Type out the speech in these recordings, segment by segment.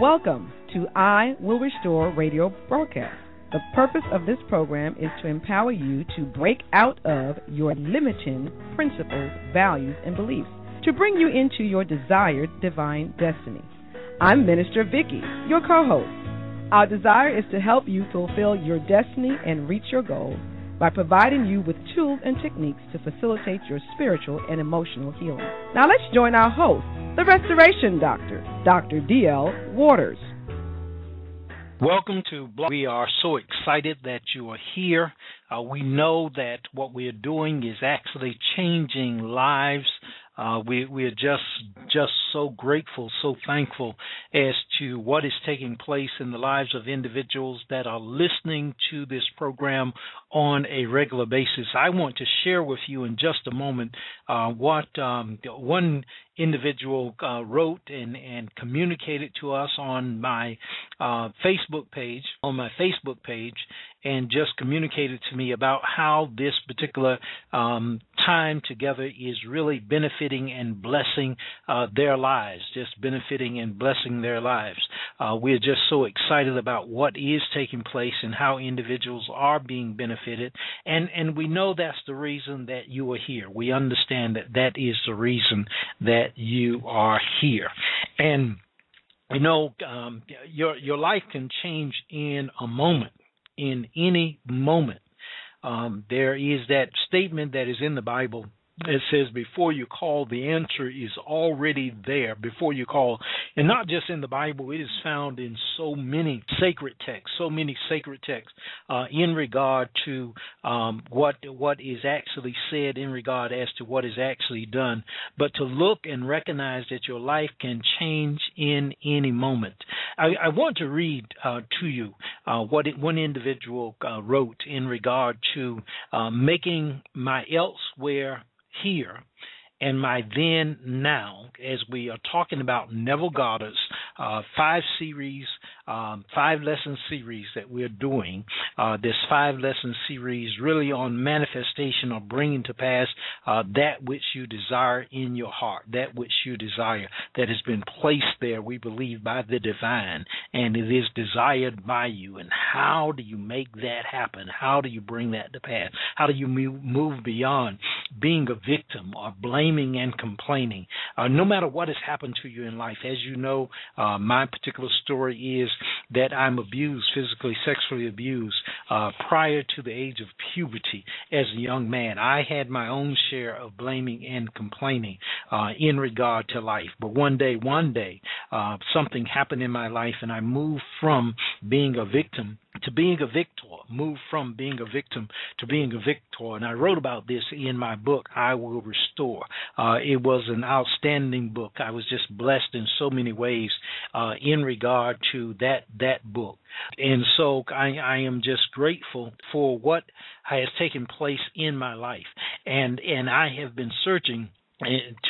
Welcome to I Will Restore radio broadcast. The purpose of this program is to empower you to break out of your limiting principles, values, and beliefs to bring you into your desired divine destiny. I'm Minister Vicky, your co-host. Our desire is to help you fulfill your destiny and reach your goals by providing you with tools and techniques to facilitate your spiritual and emotional healing. Now let's join our host, the Restoration Doctor, Dr. D.L. Waters. Welcome to Blog. We are so excited that you are here. We know that what we are doing is actually changing lives. We are just so grateful, so thankful as to what is taking place in the lives of individuals that are listening to this program on a regular basis. I want to share with you in just a moment what one individual wrote and communicated to us on my Facebook page, and just communicated to me about how this particular time together is really benefiting and blessing their lives, just benefiting and blessing their lives. We're just so excited about what is taking place and how individuals are being benefited, and we know that's the reason that you are here. We understand that that is the reason that you are here. And you know, your life can change in a moment, in any moment. There is that statement that is in the Bible. It says, before you call, the answer is already there before you call. And not just in the Bible, it is found in so many sacred texts in regard to what is actually said in regard as to what is actually done. But to look and recognize that your life can change in any moment. I want to read to you what one individual wrote in regard to making my elsewhere here and my then now, as we are talking about Neville Goddard's 5-lesson series that we're doing. This 5-lesson series really on manifestation or bringing to pass that which you desire in your heart, that which you desire that has been placed there, we believe, by the divine, and it is desired by you. And how do you make that happen? How do you bring that to pass? How do you move beyond being a victim or blaming and complaining, no matter what has happened to you in life? As you know, my particular story is that I'm abused, physically, sexually abused, prior to the age of puberty as a young man. I had my own share of blaming and complaining in regard to life. But one day, something happened in my life, and I moved from being a victim to being a victor, moved from being a victim to being a victor. And I wrote about this in my book, I Will Restore. It was an outstanding book. I was just blessed in so many ways in regard to that book. And so I am just grateful for what has taken place in my life. And I have been searching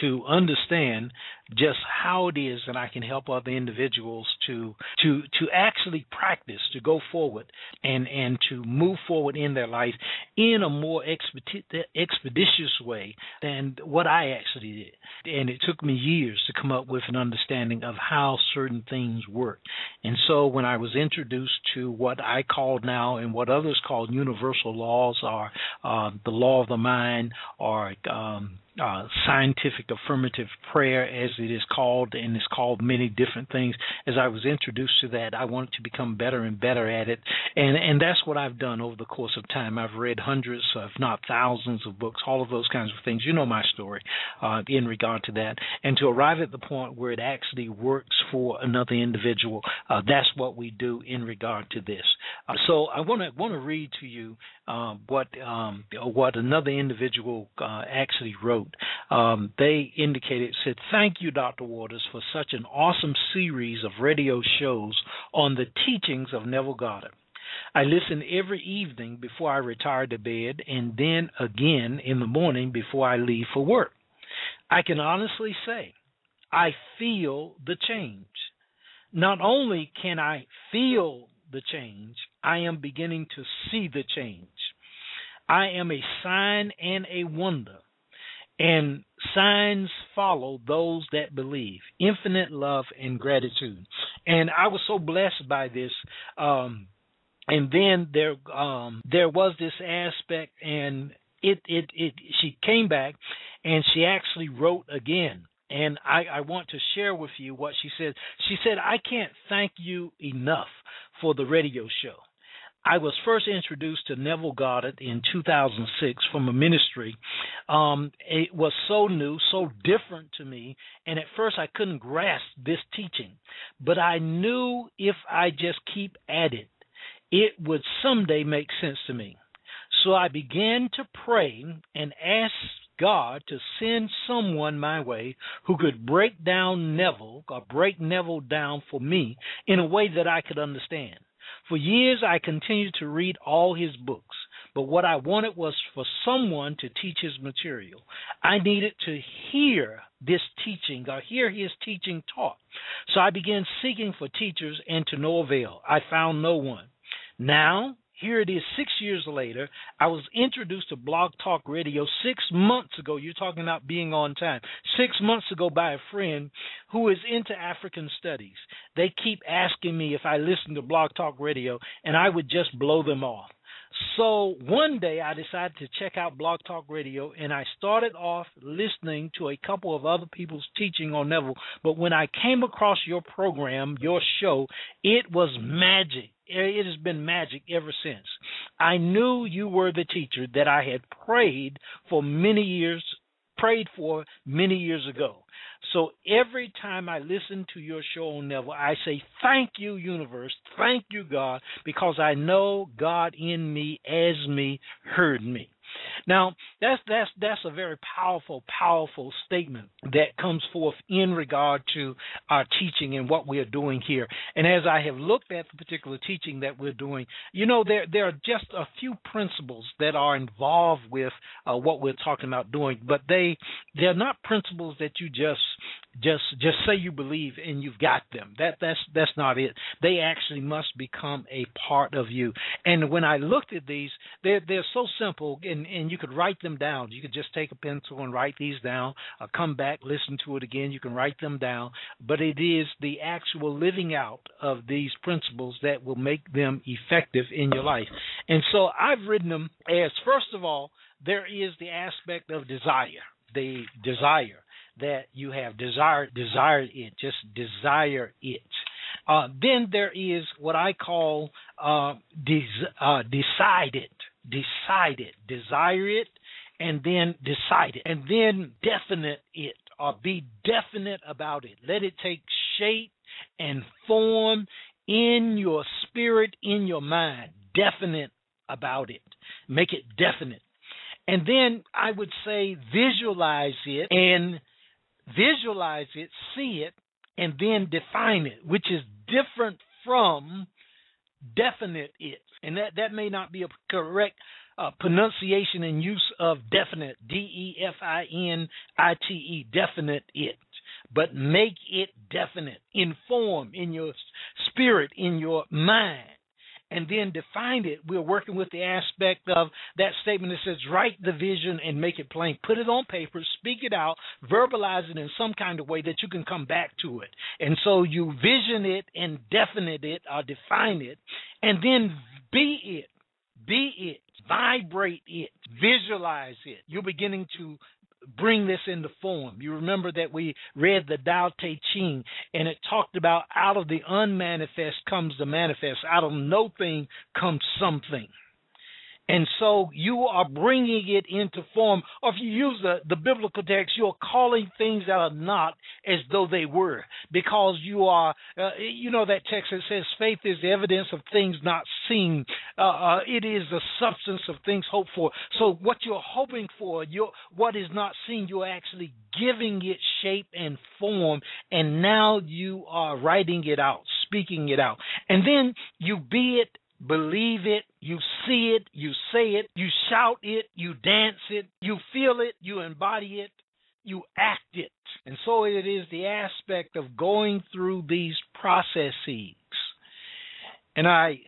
to understand just how it is that I can help other individuals to actually practice, to go forward and to move forward in their life in a more expeditious way than what I actually did. And it took me years to come up with an understanding of how certain things work. And so when I was introduced to what I call now and what others call universal laws, or the law of the mind, or scientific affirmative prayer, as it is called, and it's called many different things. As I was introduced to that, I wanted to become better and better at it, and that's what I've done over the course of time. I've read hundreds, if not thousands, of books, all of those kinds of things. You know my story in regard to that, and to arrive at the point where it actually works for another individual. That's what we do in regard to this. So I want to read to you what another individual actually wrote. They indicated, said, "Thank you, Dr. Waters, for such an awesome series of radio shows on the teachings of Neville Goddard. I listen every evening before I retire to bed, and then again in the morning before I leave for work. I can honestly say I feel the change. Not only can I feel the change, I am beginning to see the change. I am a sign and a wonder, and signs follow those that believe. Infinite love and gratitude." And I was so blessed by this. And then there was this aspect, and she came back, and she actually wrote again. And I want to share with you what she said. She said, "I can't thank you enough for the radio show. I was first introduced to Neville Goddard in 2006 from a ministry. It was so new, so different to me, and at first I couldn't grasp this teaching. But I knew if I just keep at it, it would someday make sense to me. So I began to pray and ask God to send someone my way who could break Neville down for me in a way that I could understand. For years, I continued to read all his books, but what I wanted was for someone to teach his material. I needed to hear this teaching or hear his teaching taught. So I began seeking for teachers, and to no avail. I found no one. Now, here it is 6 years later. I was introduced to Blog Talk Radio 6 months ago. You're talking about being on time. 6 months ago by a friend who is into African studies. They keep asking me if I listen to Blog Talk Radio, and I would just blow them off. So one day I decided to check out Blog Talk Radio, and I started off listening to a couple of other people's teaching on Neville. But when I came across your program, your show, it was magic. It has been magic ever since. I knew you were the teacher that I had prayed for many years ago. So every time I listen to your show on Neville, I say, thank you, universe, thank you, God, because I know God in me, as me, heard me. Now, that's a very powerful statement that comes forth in regard to our teaching and what we are doing here. And as I have looked at the particular teaching that we're doing, there are just a few principles that are involved with what we're talking about doing, but they're not principles that you just say you believe and you've got them. That's not it. They actually must become a part of you. And when I looked at these, they're so simple, and you could write them down. You could just take a pencil and write these down, come back, listen to it again. You can write them down. But it is the actual living out of these principles that will make them effective in your life. And so I've written them as, first of all, there is the aspect of desire, the desire that you have desired it, just desire it. Then there is what I call decide it, desire it, and then decide it, and then definite it, or be definite about it. Let it take shape and form in your spirit, in your mind, definite about it. Make it definite. And then I would say visualize it, see it, and then define it, which is different from definite it. And that may not be a correct pronunciation and use of definite, definite, definite it. But make it definite, inform in your spirit, in your mind. And then define it. We're working with the aspect of that statement that says, write the vision and make it plain. Put it on paper, speak it out, verbalize it in some kind of way that you can come back to it. And so you vision it and definite it or define it, and then be it, vibrate it, visualize it. You're beginning to bring this into form. You remember that we read the Tao Te Ching, and it talked about out of the unmanifest comes the manifest. Out of no thing comes something. And so you are bringing it into form. Or if you use the biblical text, you are calling things that are not as though they were. Because you are, that text that says faith is the evidence of things not seen. It is the substance of things hoped for. So what you're hoping for, what is not seen, you're actually giving it shape and form. And now you are writing it out, speaking it out. And then you be it, believe it, you see it, you say it, you shout it, you dance it, you feel it, you embody it, you act it. And so it is the aspect of going through these processes. And I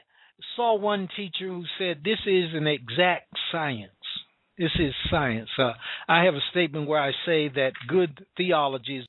saw one teacher who said, this is an exact science. This is science. I have a statement where I say that good theology is